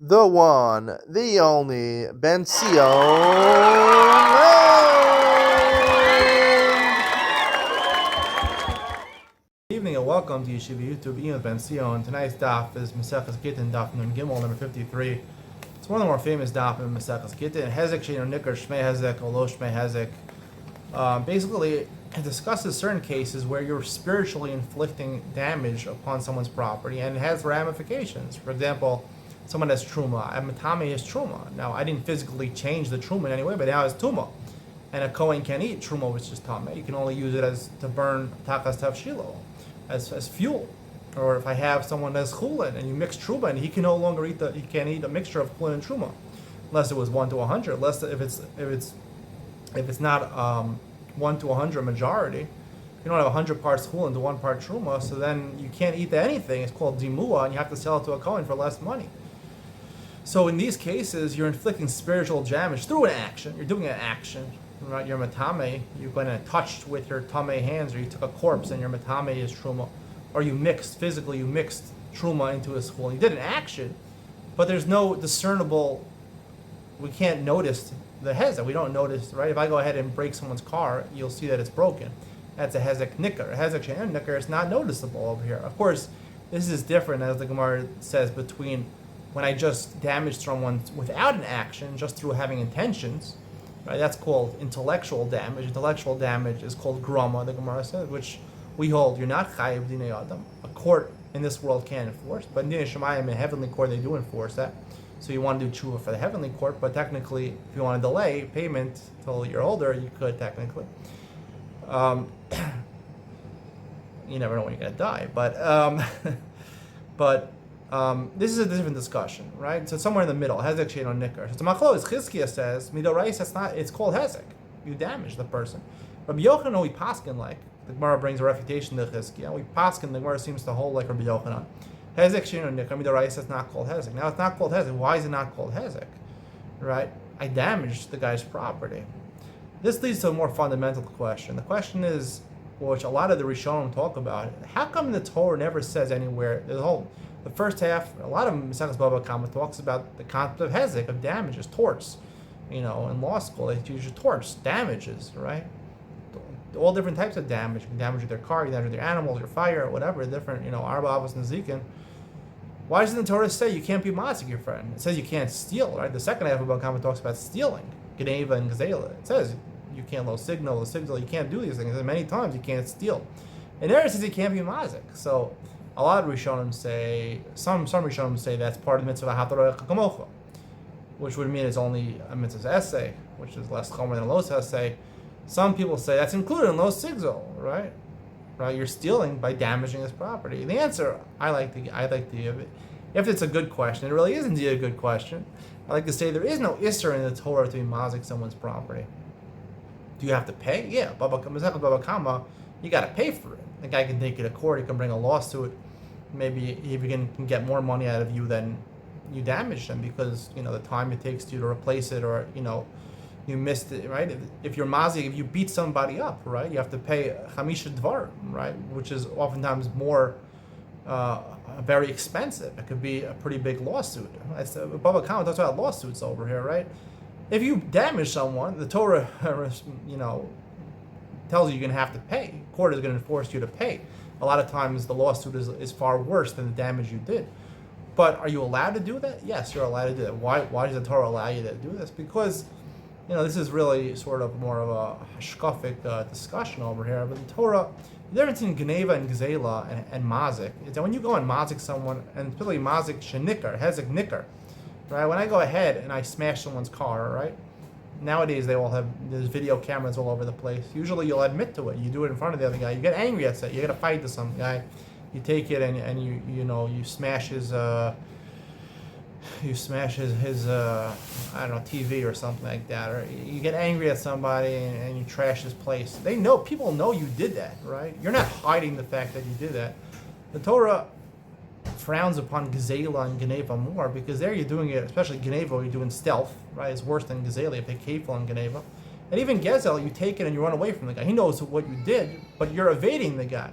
the one, the only Benzion. Good evening and welcome to Yeshiva YouTube. Iyun Benzion. Tonight's daf is Maseches Gittin, daf Nun Gimel, number 53. It's one of the more famous daf in Maseches Gittin. Hezek Sheino Nikar Shmei Hezek Olo Shmei Hezek. Basically, it discusses certain cases where you're spiritually inflicting damage upon someone's property and it has ramifications. For example, someone has truma. Matame is truma. Now, I didn't physically change the truma in any way, but now it's tuma. And a Kohen can't eat truma, which is tame. You can only use it as to burn takas tavshilo, as fuel. Or if I have someone that's chulin and you mix truma, and he can no longer eat he can't eat a mixture of chulin and truma, unless it was 1 to 100. Unless if it's not 1 to 100 majority, you don't have 100 parts chulin to 1 part truma, so then you can't eat anything. It's called dimua, and you have to sell it to a Kohen for less money. So in these cases, you're inflicting spiritual damage through an action. You're doing an action. Right? You're matame. You're going to touch with your tame hands, or you took a corpse and your matame is truma, or you mixed truma into a school. You did an action, but there's no discernible. We can't notice the hezek. We don't notice, right? If I go ahead and break someone's car, you'll see that it's broken. That's a hezek nicker. A hezek she'en nicker is not noticeable over here. Of course, this is different, as the Gemara says, between when I just damaged someone without an action, just through having intentions, right? That's called intellectual damage. Intellectual damage is called grama, the Gemara says, which we hold you're not chayiv dinei adam. A court in this world can't enforce, but in dinei shemayim, in heavenly court, they do enforce that. So you want to do tshuva for the heavenly court, but technically, if you want to delay payment until you're older, you could technically. You never know when you're going to die, but this is a different discussion, right? So somewhere in the middle, hezek sheino nikar. So Machlos Chizkiah says midorais. It's called hezek. You damage the person. Rabbi Yochanan, we paskin like the Gemara brings a refutation to Chizkiah. We paskin, the Gemara seems to hold like Rabbi Yochanan. Hezek sheino nikar midorais. It's not called hezek. Now it's not called hezek. Why is it not called hezek? Right? I damaged the guy's property. This leads to a more fundamental question. The question is, which a lot of the Rishonim talk about, how come the Torah never says anywhere, the first half, a lot of Maseches Bava Kama talks about the concept of hezek, of damages, torts. In law school, they teach you torts, damages, right? All different types of damage. You can damage with their car, you can damage with your animals, your fire, whatever, different, arba, avos, nazikin. Why doesn't the Torah say you can't be mazik your friend? It says you can't steal, right? The second half of Bava Kama talks about stealing, geneva and gazela. It says you can't low signal, you can't do these things. And many times you can't steal. And there it says you can't be mazik. So a lot of Rishonim say, some Rishonim say that's part of the mitzvah hatorah kamocha, which would mean it's only a mitzvah's essay, which is less chomer than a los essay. Some people say that's included in los sigzol, right? Right? You're stealing by damaging his property. The answer I like to give it, if it's a good question, it really is indeed a good question. I like to say there is no isser in the Torah to be mazik someone's property. Do you have to pay? Yeah, Baba Kama, you got to pay for it. The guy can take it to court. He can bring a lawsuit. Maybe he can get more money out of you than you damaged him because the time it takes you to replace it, or you missed it, right? If you're mazik, if you beat somebody up, right, you have to pay chamisha dvar, right, which is oftentimes more very expensive. It could be a pretty big lawsuit. Baba Kama talks about lawsuits over here, right? If you damage someone, the Torah, tells you you're going to have to pay. Court is going to force you to pay. A lot of times the lawsuit is far worse than the damage you did. But are you allowed to do that? Yes, you're allowed to do that. Why does the Torah allow you to do this? Because, this is really sort of more of a hashkafic discussion over here. But the Torah, the difference in Geneva and Gazela and Mazik is that when you go and Mazik someone, and particularly Mazik shenikar, hezek nikar, right? When I go ahead and I smash someone's car, right? Nowadays there's video cameras all over the place. Usually you'll admit to it. You do it in front of the other guy. You get angry at it. You get a fight to some guy. You take it and you smash his I don't know, TV or something like that. Or you get angry at somebody and you trash his place. People know you did that, right? You're not hiding the fact that you did that. The Torah frowns upon Gezela and Geneva more because there you're doing it, especially Geneva, you're doing stealth, right? It's worse than Gezela. You pay kefil on Geneva. And even Gezel, you take it and you run away from the guy. He knows what you did, but you're evading the guy.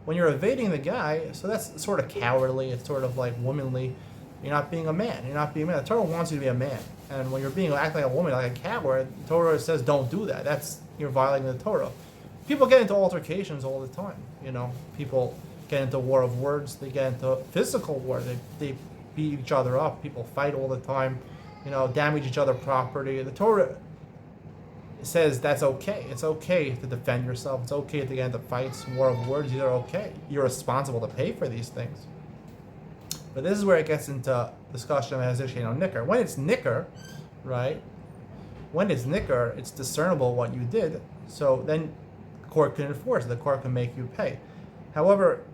When you're evading the guy, so that's sort of cowardly, it's sort of like womanly. You're not being a man. You're not being a man. The Torah wants you to be a man. And when you're being acting like a woman, like a coward, the Torah says don't do that. You're violating the Torah. People get into altercations all the time. People get into war of words. They get into physical war. They beat each other up. People fight all the time. Damage each other's property. The Torah says that's okay. It's okay to defend yourself. It's okay to get into fights, war of words. These are okay. You're responsible to pay for these things. But this is where it gets into discussion of hezek nicker. When it's nicker, right? When it's nicker, it's discernible what you did. So then the court can enforce it. The court can make you pay. However,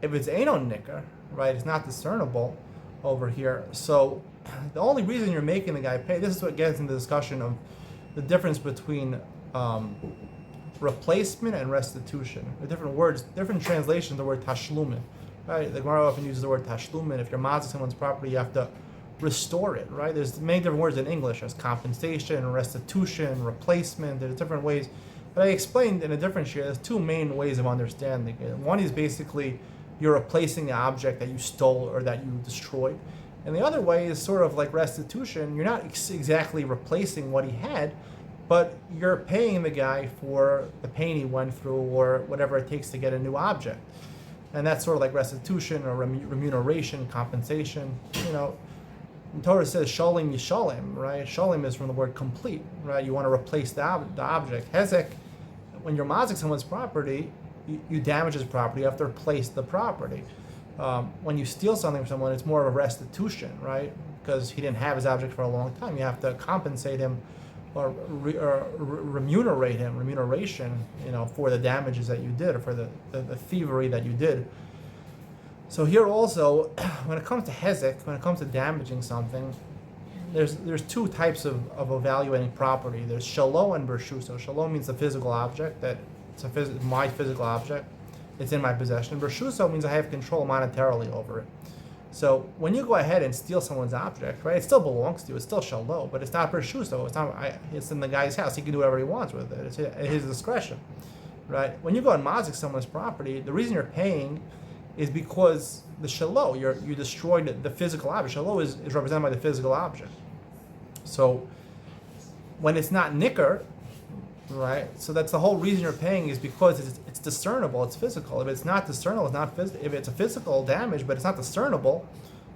if it's eino nicker, right, it's not discernible over here. So the only reason you're making the guy pay, this is what gets into the discussion of the difference between replacement and restitution. The different words, different translations of the word tashlumin. Right? The Gemara often uses the word tashlumin. If you're mazik someone's property, you have to restore it. Right? There's many different words in English. There's compensation, restitution, replacement. There's different ways. But I explained in a different share, there's two main ways of understanding it. One is basically you're replacing the object that you stole or that you destroyed. And the other way is sort of like restitution. You're not exactly replacing what he had, but you're paying the guy for the pain he went through or whatever it takes to get a new object. And that's sort of like restitution or remuneration, compensation. The Torah says shalim yishalim, right? Shalim is from the word complete, right? You want to replace the object. Hezek, when you're mazik someone's property, you damage his property. You have to replace the property. When you steal something from someone, it's more of a restitution, right? Because he didn't have his object for a long time. You have to compensate him or remunerate him, remuneration, for the damages that you did or for the thievery that you did. So here also, when it comes to hezek, when it comes to damaging something, there's two types of evaluating property. There's shalo and bershuso. Shalo means the physical object, that it's my physical object. It's in my possession. Bershuso means I have control monetarily over it. So when you go ahead and steal someone's object, right, it still belongs to you. It's still shalo, but it's not bershuso. It's in the guy's house. He can do whatever he wants with it. It's at his discretion, right? When you go and mazik someone's property, the reason you're paying is because the shalo, you destroyed the physical object. Shalo is represented by the physical object. So when it's not nicker, right? So that's the whole reason you're paying is because it's discernible, it's physical. If it's not discernible, it's not physical. If it's a physical damage, but it's not discernible,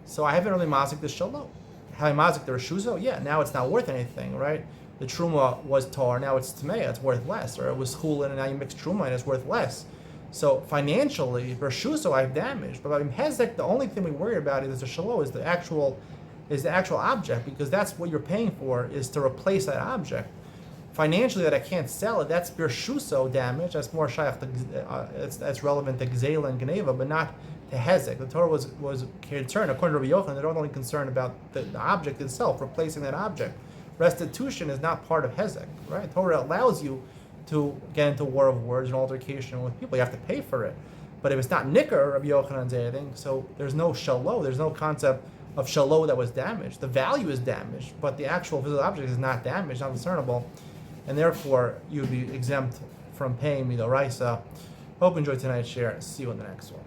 so I haven't really mazik the shalo. Have I mazik the reshuzo? Yeah, now it's not worth anything, right? The truma was tar, now it's tmeya, it's worth less. Or it was chulin, and now you mix truma and it's worth less. So financially, reshuzo I've damaged. But in hezek, the only thing we worry about is the shalo, is the actual object, because that's what you're paying for, is to replace that object. Financially, that I can't sell it, that's bershuso damage. That's more shaykh. That's relevant to gzeila and geneva, but not to hezek. The Torah was concerned, according to Rabbi Yochanan, they're not only concerned about the object itself, replacing that object. Restitution is not part of hezek, right? Torah allows you to get into war of words and altercation with people. You have to pay for it. But if it's not nicker, Rabbi Yochanan says anything, so there's no shalo, there's no concept of shalo that was damaged. The value is damaged, but the actual physical object is not damaged, not discernible. And therefore, you would be exempt from paying midoraisa. Hope you enjoyed tonight's share. See you in the next one.